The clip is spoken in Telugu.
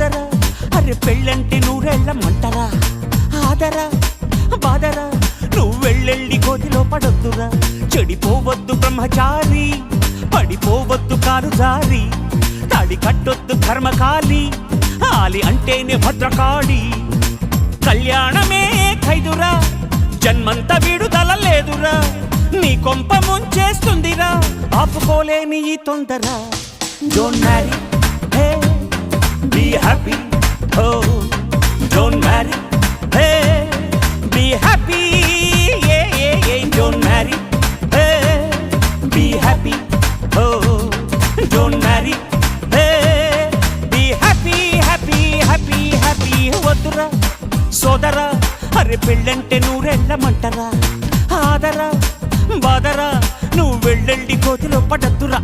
ఆదరా అరే పెళ్ళంటే నూరెళ్ళమంటరా ఆదరా బాదరా నువ్వు వెళ్ళెళ్ళి కోతిలో పడొద్దురా చెడిపోవద్దు బ్రహ్మచారి పడిపోవద్దు కాలు జారి తాడి కట్టొద్దు కర్మకాలి ఆలి అంటేనే భద్రకాళి కళ్యాణమే ఖైదురా జన్మంత విడుదల లేదురా నీ కొంప ముంచేస్తుందిరా ఆపుకోలేని ఈ తొందర don't marry hey be happy oh don't marry hey be happy don't marry hey be happy oh don't marry hey be happy happy happy happy వద్దురా సోదరా అరే పెళ్ళంటే నూరెళ్ళమంటరా ఆదరా బాదరా నువ్వు వెళ్ళెళ్ళి కోతిలో పడద్దురా